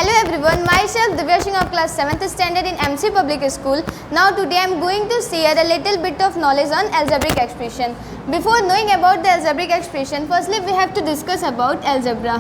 Hello everyone, myself Divyashing of class 7th standard in MC Public School. Now today I am going to share a little bit of knowledge on algebraic expression. Before knowing about the algebraic expression, firstly we have to discuss about algebra.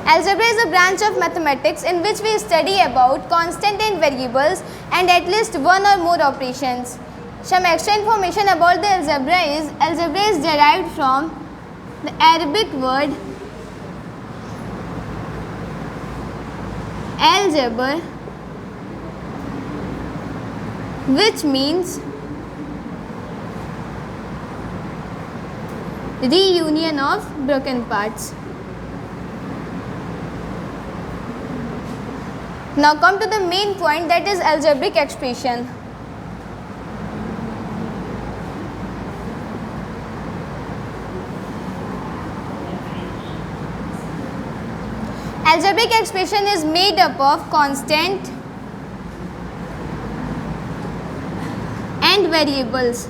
Algebra is a branch of mathematics in which we study about constant and variables and at least one or more operations. Some extra information about the algebra is derived from the Arabic word algebr, which means reunion of broken parts. Now come to the main point, that is algebraic expression. Algebraic expression is made up of constant and variables.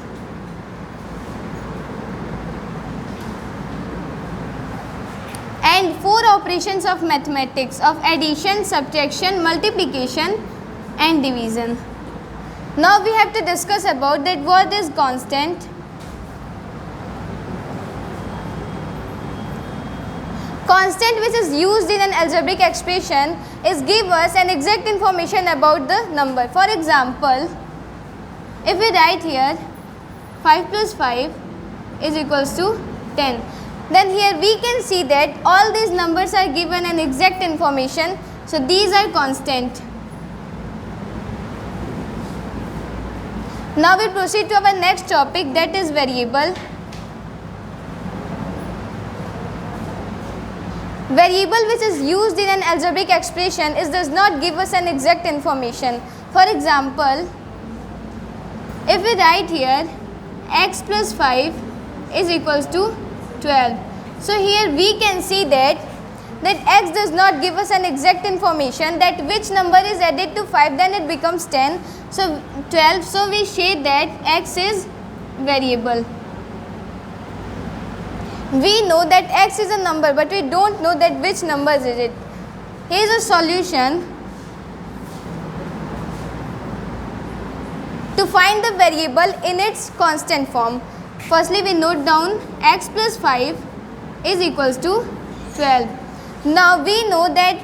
And four operations of mathematics of addition, subtraction, multiplication and division. Now we have to discuss about that what is constant. Constant which is used in an algebraic expression is give us an exact information about the number. For example, if we write here 5 plus 5 is equals to 10. Then here we can see that all these numbers are given an exact information. So these are constant. Now we proceed to our next topic, that is variable. Variable which is used in an algebraic expression does not give us an exact information. For example, if we write here x plus 5 is equals to 12. So here we can see that x does not give us an exact information that which number is added to 5, then it becomes 10. So 12. So we say that x is variable. We know that x is a number, but we don't know that which number is it. Here is a solution to find the variable in its constant form. Firstly, we note down x plus 5 is equals to 12. Now we know that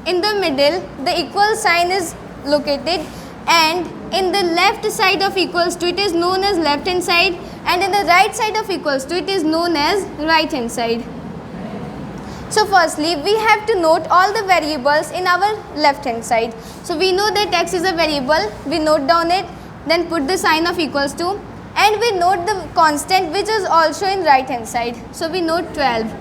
in the middle the equal sign is located, and in the left side of equals to it is known as left hand side, and in the right side of equals to it is known as right hand side. So firstly we have to note all the variables in our left hand side. So we know that x is a variable, we note down it, then put the sign of equals to, and we note the constant which is also in right hand side. So we note 12.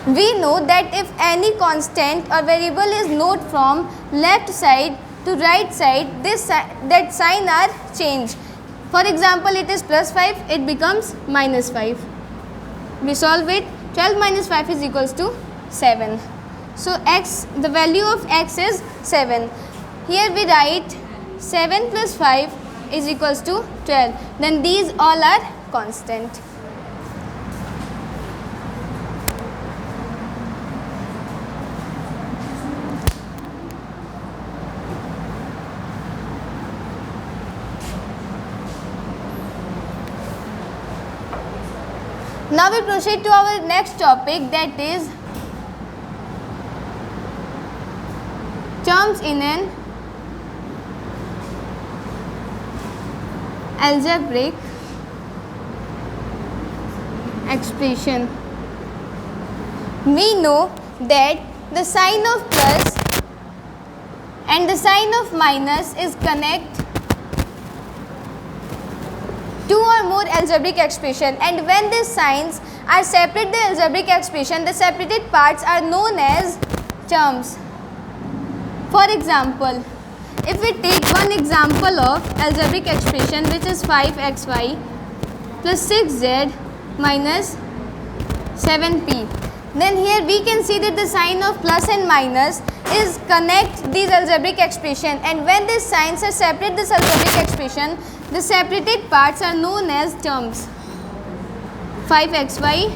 We know that if any constant or variable is noted from left side to right side, that sign are changed. For example, it is plus 5, it becomes minus 5. We solve it. 12 minus 5 is equals to 7. So x, the value of x is 7. Here we write 7 plus 5 is equals to 12. Then these all are constant. Now we proceed to our next topic, that is terms in an algebraic expression. We know that the sign of plus and the sign of minus is connect two or more algebraic expression, and when these signs are separate the algebraic expression, the separated parts are known as terms. For example, if we take one example of algebraic expression which is 5xy plus 6z minus 7p, then here we can see that the sign of plus and minus is connect these algebraic expression, and when these signs are separate this algebraic expression, The separated parts are known as terms. 5xy,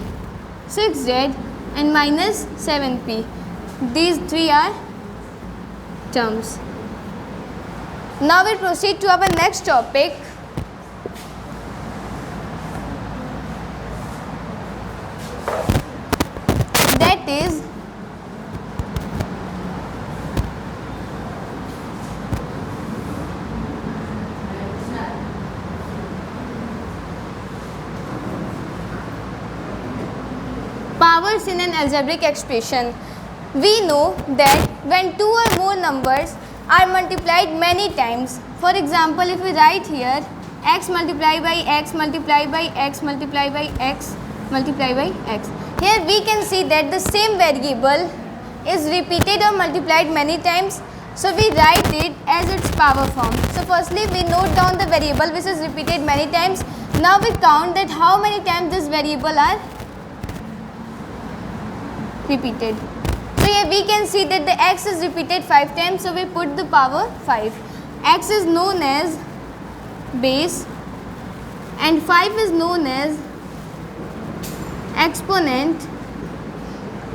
6z and minus 7p. These three are terms. Now we proceed to our next topic. That is powers in an algebraic expression. We know that when two or more numbers are multiplied many times, for example, if we write here x multiplied by x multiplied by x multiplied by x multiplied by x, here we can see that the same variable is repeated or multiplied many times, so we write it as its power form. So firstly we note down the variable which is repeated many times. Now we count that how many times this variable are repeated. So here we can see that the x is repeated 5 times, so we put the power 5. X is known as base and 5 is known as exponent,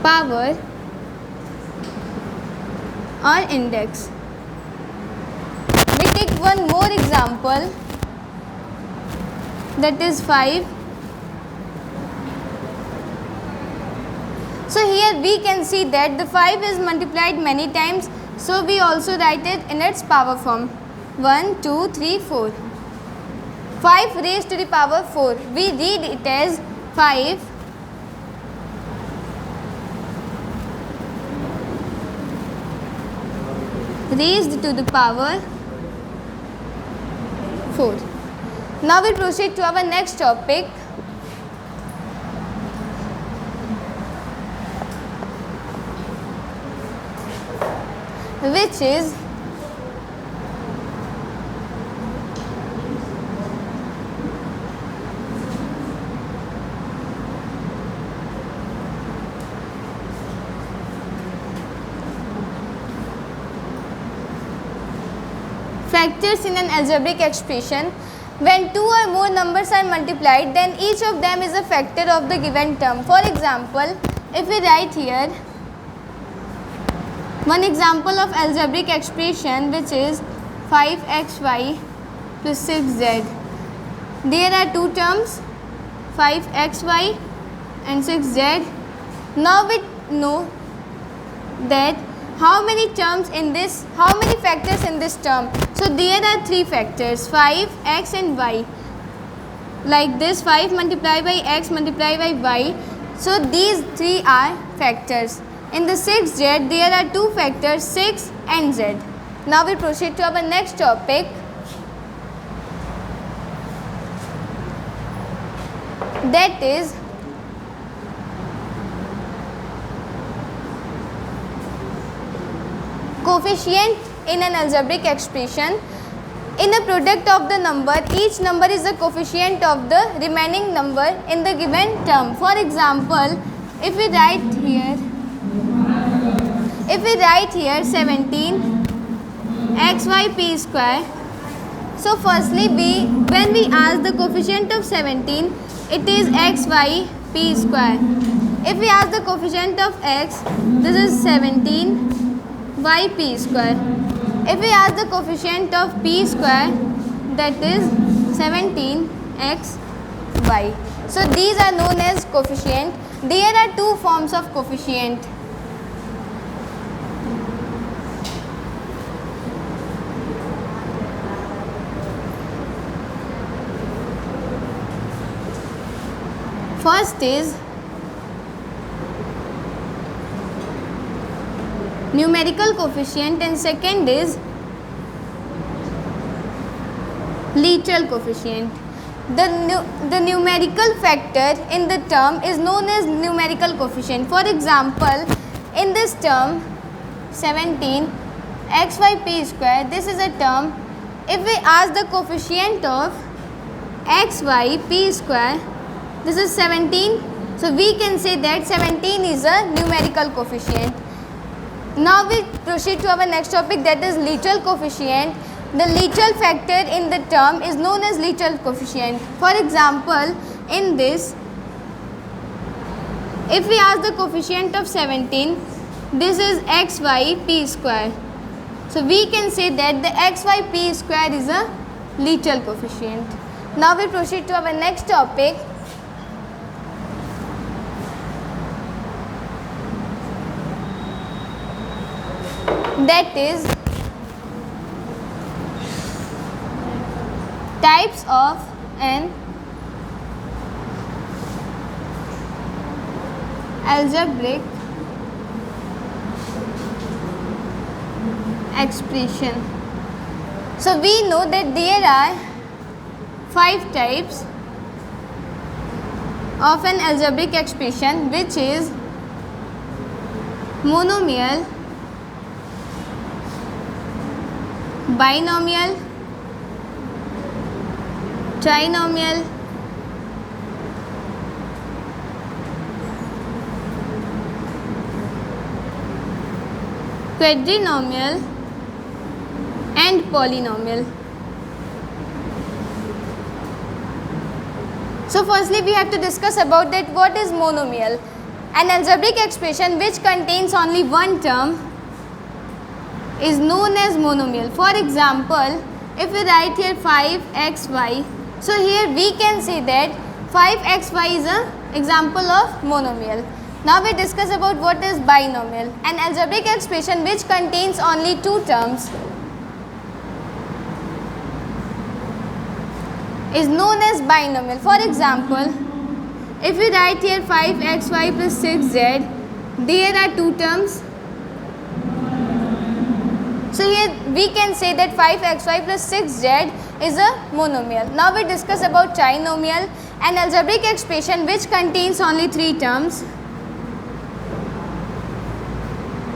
power or index. We take one more example, that is 5. So here we can see that the 5 is multiplied many times, so we also write it in its power form. 1, 2, 3, 4. 5 raised to the power 4. We read it as 5 raised to the power 4. Now we proceed to our next topic. Which is factors in an algebraic expression. When two or more numbers are multiplied, then each of them is a factor of the given term. For example, if we write here one example of algebraic expression, which is 5xy plus 6z. There are two terms, 5xy and 6z. Now we know that how many terms in this, how many factors in this term. So there are three factors, 5, x and y. Like this, 5 multiplied by x multiplied by y. So these three are factors. In the 6z, there are two factors, 6 and z. Now we proceed to our next topic. That is coefficient in an algebraic expression. In a product of the number, each number is the coefficient of the remaining number in the given term. For example, if we write here 17 xyp square. So firstly when we ask the coefficient of 17, it is xyp square. If we ask the coefficient of x, this is 17 yp square. If we ask the coefficient of p square, that is 17xy. So these are known as coefficient. There are two forms of coefficient. First is numerical coefficient and second is literal coefficient. The numerical factor in the term is known as numerical coefficient. For example, in this term 17 xyp square, this is a term. If we ask the coefficient of xyp square, this is 17. So we can say that 17 is a numerical coefficient. Now we proceed to our next topic, that is literal coefficient. the literal factor in the term is known as literal coefficient. For example, in this, if we ask the coefficient of 17, this is xy p square. So we can say that the xy p square is a literal coefficient. Now we proceed to our next topic. That is types of an algebraic expression. So we know that there are 5 types of an algebraic expression, which is monomial, binomial, trinomial, quadrinomial and polynomial. So firstly we have to discuss about that what is monomial. An algebraic expression which contains only one term is known as monomial. For example, if we write here 5xy, so here we can say that 5xy is an example of monomial. Now we discuss about what is binomial. An algebraic expression which contains only 2 terms is known as binomial. For example, if we write here 5xy plus 6z, there are 2 terms. So here we can say that 5xy plus 6z is a monomial. Now we discuss about trinomial, an algebraic expression which contains only 3 terms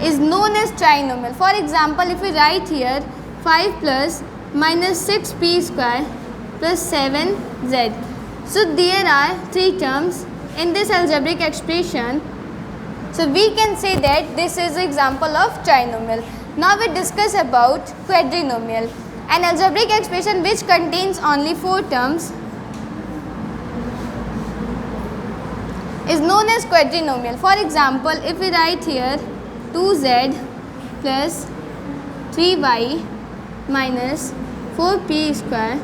is known as trinomial. For example, if we write here 5 plus minus 6p square plus 7z. So there are 3 terms in this algebraic expression. So we can say that this is an example of trinomial. Now we discuss about quadrinomial, an algebraic expression which contains only 4 terms is known as quadrinomial. For example, if we write here 2z plus 3y minus 4p square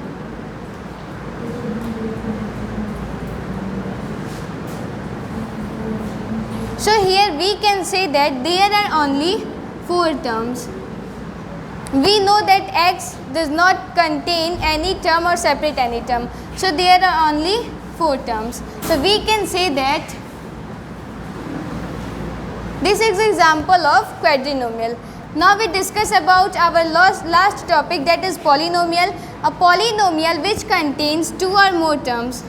so here we can say that there are only 4 terms. We know that x does not contain any term or separate any term. So there are only 4 terms. So we can say that this is an example of quadrinomial. Now we discuss about our last topic, that is polynomial. A polynomial which contains 2 or more terms.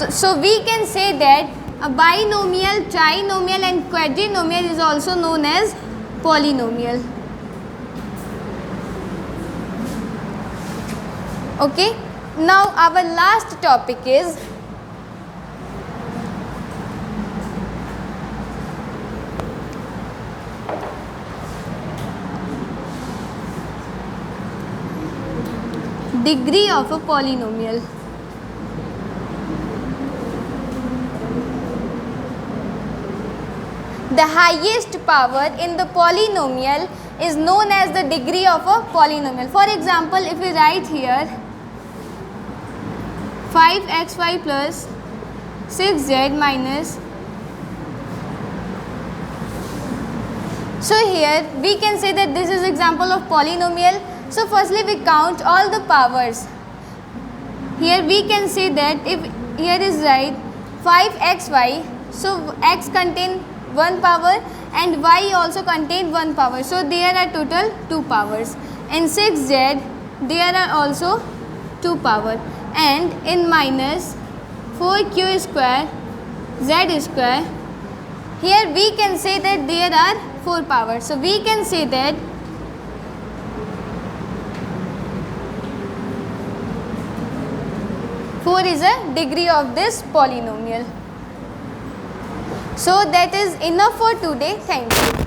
So we can say that a binomial, trinomial and quadrinomial is also known as polynomial. Okay. Now our last topic is degree of a polynomial. The highest power in the polynomial is known as the degree of a polynomial. For example, if we write here 5xy plus 6z minus, so here we can say that this is example of polynomial. So firstly we count all the powers. Here we can say that if here is right 5xy, so x contain 1 power and y also contain 1 power. So there are total 2 powers. In 6z there are also 2 power, and in minus 4q square z square, here we can say that there are 4 powers. So we can say that four is a degree of this polynomial. So that is enough for today. Thank you.